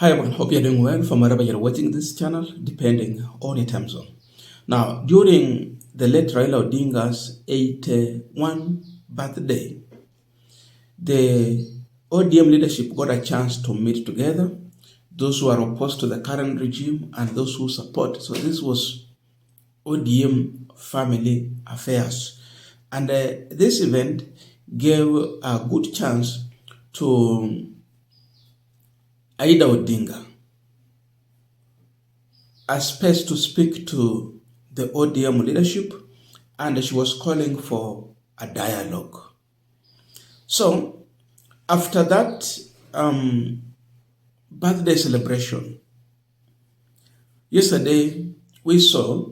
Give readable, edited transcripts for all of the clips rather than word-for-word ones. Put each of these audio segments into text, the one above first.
Hi everyone, hope you're doing well from wherever you're watching this channel, depending on your time zone. Now, during the late Raila Odinga's 81 birthday, the ODM leadership got a chance to meet together, those who are opposed to the current regime and those who support. So this was ODM family affairs. And this event gave a good chance to Aida Odinga a space to speak to the ODM leadership, and she was calling for a dialogue. So after that birthday celebration, yesterday we saw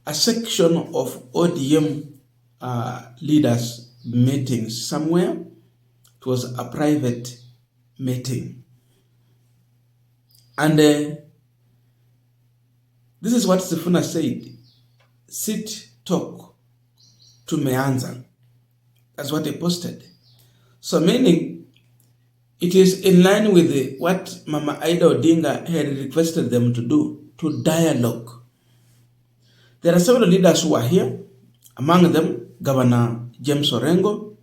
a section of ODM leaders meeting somewhere. It was a private meeting. And this is what Sifuna said: sit, talk, tumeanza. That's what he posted. So meaning, it is in line with what Mama Aida Odinga had requested them to do, to dialogue. There are several leaders who are here, among them Governor James Orengo,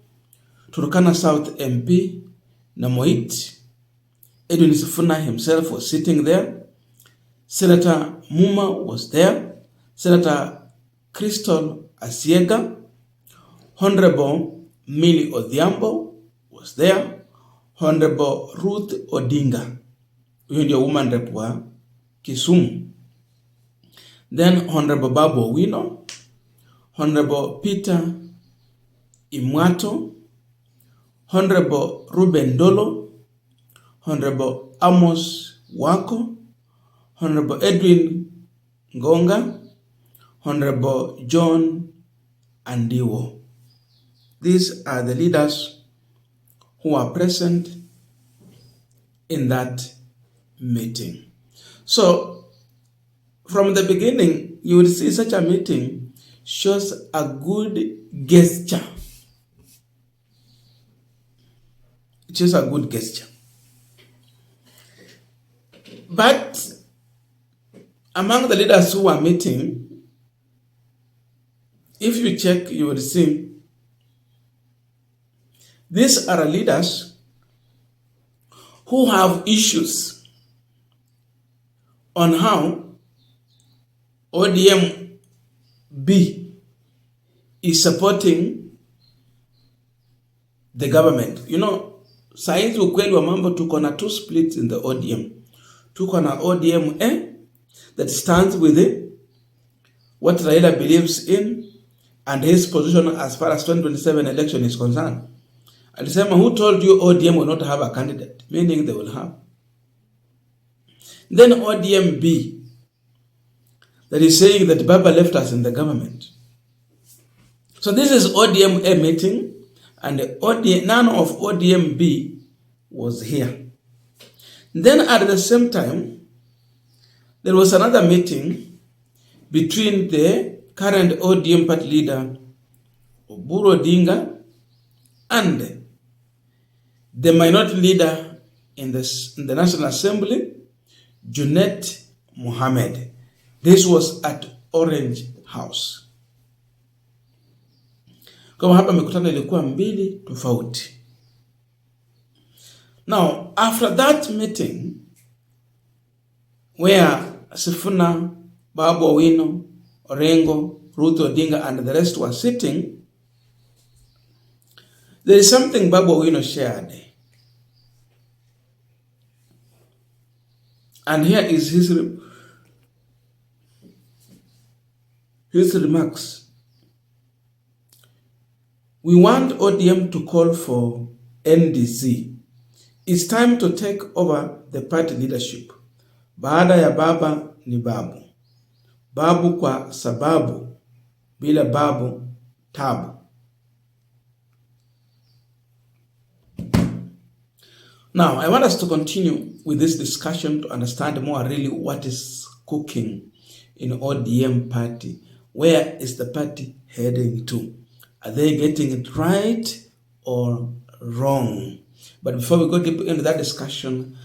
Turkana South MP Namoit, Edwin Sifuna himself was sitting there, Senator Muma was there, Senator Crystal Asiega, Honorable Millie Odhiambo was there, Honorable Ruth Odinga, huyo ndio woman rep wa Kisumu. Then Honorable Babu Owino, Honorable Peter Imwato, Honorable Ruben Dolo, Honorable Amos Wako, Honorable Edwin Ngonga, Honorable John Andiwo. These are the leaders who are present in that meeting. So from the beginning, you will see such a meeting shows a good gesture. It shows a good gesture. But among the leaders who are meeting, if you check, you will see these are leaders who have issues on how ODM B is supporting the government. You know, saizi ukweli wa mambo tuko na two splits in the ODM. Tuko na ODM A that stands with what Raila believes in and his position as far as 2027 election is concerned. Alisema, who told you ODM will not have a candidate? Meaning they will have. Then ODM B, that is saying that Baba left us in the government. So this is ODM A meeting, and none of ODM B was here. Then at the same time, there was another meeting between the current ODM party leader, Oburu Odinga, and the minority leader in the National Assembly, Junet Mohammed. This was at Orange House. Kama hapa mikutano ilikuwa mbili tofauti. Now, after that meeting, where Sifuna, Babu Owino, Orengo, Ruto Odinga, and the rest were sitting, there is something Babu Owino shared. And here is his remarks. We want ODM to call for NDC. It's time to take over the party leadership. Baada ya baba ni babu. Babu kwa sababu, bila babu tabu. Now, I want us to continue with this discussion to understand more really what is cooking in ODM party. Where is the party heading to? Are they getting it right or wrong? But before we go deep into that discussion,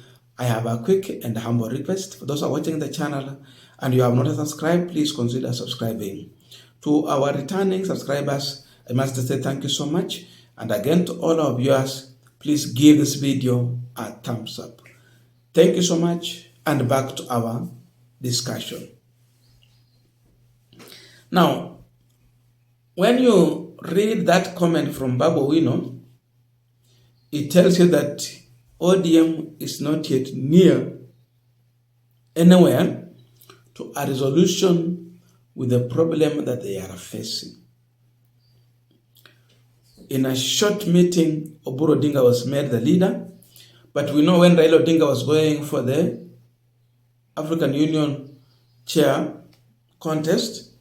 I have a quick and humble request for those who are watching the channel and you have not subscribed, please consider subscribing. To our returning subscribers, I must say thank you so much. And again, to all our viewers, please give this video a thumbs up. Thank you so much, and back to our discussion. Now, when you read that comment from Babu Owino, it tells you that ODM is not yet near anywhere to a resolution with the problem that they are facing. In a short meeting, Odinga was made the leader, but we know when Raila Odinga was going for the African Union chair contest,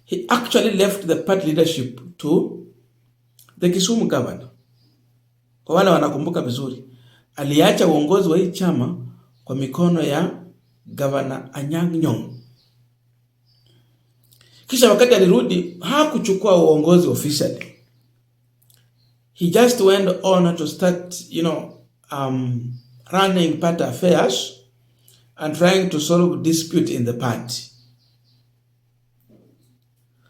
he actually left the party leadership to the Kisumu governor. Kwa wale wanakumbuka vizuri, aliacha uongozi wa hii chama kwa mikono ya Governor Anyang' Nyong'o. Kisha wakati alirudi, hakuchukua uongozi officially. He just went on to start, running party affairs and trying to solve dispute in the party.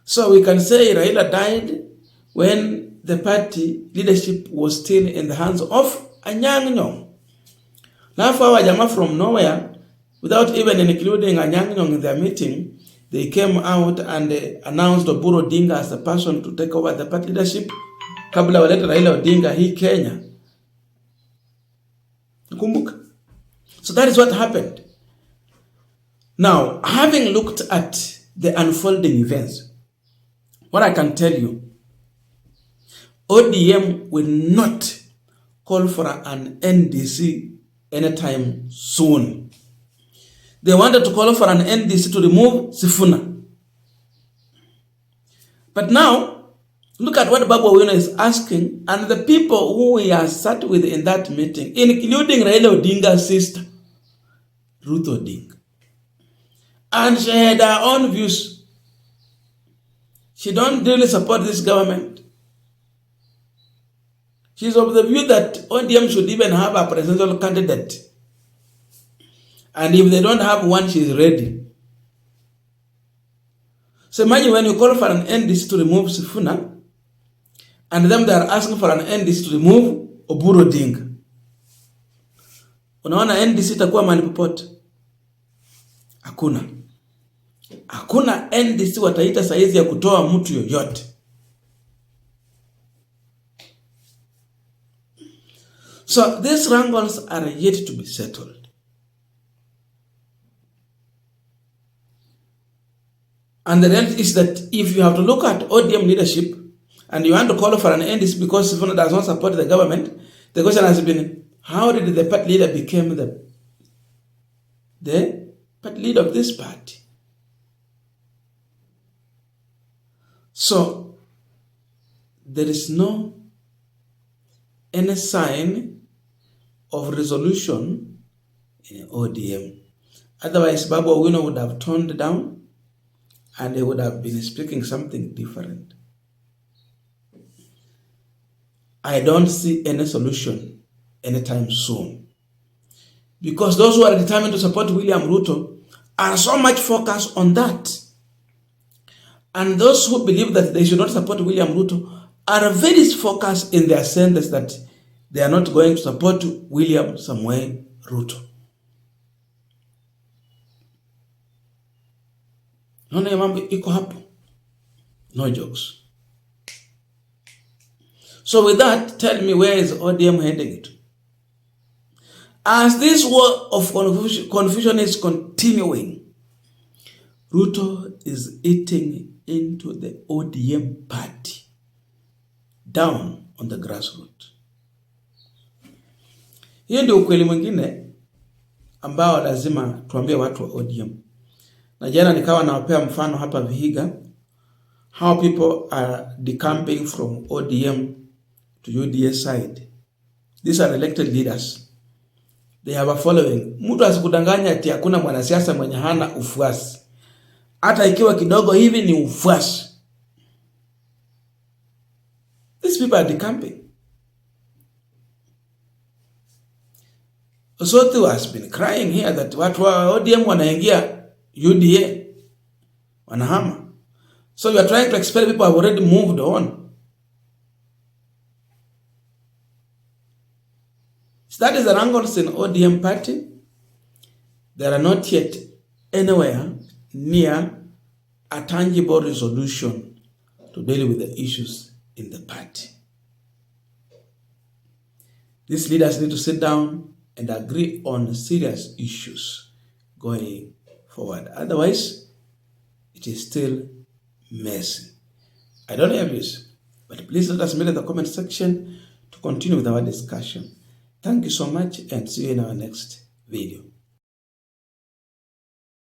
So we can say Raila died when the party leadership was still in the hands of Anyang' Nyong'o. Now for our Jama from nowhere, without even including Anyang' Nyong'o in their meeting, they came out and announced Odinga as the person to take over the party leadership. Kabla waleta Raila Odinga hii Kenya. Kumbuka. So that is what happened. Now, having looked at the unfolding events, what I can tell you, ODM will not call for an NDC anytime soon. They wanted to call for an NDC to remove Sifuna. But now, look at what Babu Owino is asking, and the people who he has sat with in that meeting, including Raila Odinga's sister, Ruto Odinga. And she had her own views. She don't really support this government. She's of the view that ODM should even have a presidential candidate. And if they don't have one, she's ready. So imagine when you call for an NDC to remove Sifuna, and then they are asking for an NDC to remove Odinga. Unaona NDC itakuwa mahali popote? Hakuna. Hakuna NDC wataita saizi ya kutoa mtu yoyote. So these wrangles are yet to be settled. And the reality is that if you have to look at ODM leadership, and you want to call for an NDC because Sifuna does not support the government, the question has been, how did the party leader become the party leader of this party? So, there is no any sign of resolution in ODM. Otherwise, Babu Owino would have toned down and he would have been speaking something different. I don't see any solution anytime soon. Because those who are determined to support William Ruto are so much focused on that. And those who believe that they should not support William Ruto are very focused in their sentence that they are not going to support William Samuel Ruto. Naona ya mambo iko hapo. No jokes. So with that, tell me, where is ODM heading it? As this war of confusion is continuing, Ruto is eating into the ODM party down on the grassroots. Hiyo ndio ukweli mwingine ambao lazima tuambie watu wa ODM. Na jana nikawa nawapea mfano hapa Vihiga, how people are decamping from ODM to UDA side. These are elected leaders. They have a following. Mtu asikudanganya ati hakuna mwanasiasa mwenye hana ufuasi. Hata ikiwa kidogo hivi ni ufuasi. These people are decamping. Osotho has been crying here that watu wa ODM wanaingia UDA, wanahama. So you are trying to expel people who have already moved on. So that is the wrangles in ODM party. There are not yet anywhere near a tangible resolution to deal with the issues in the party. These leaders need to sit down and agree on serious issues going forward. Otherwise, it is still messy. I don't know your views, but please let us know in the comment section to continue with our discussion. Thank you so much and see you in our next video.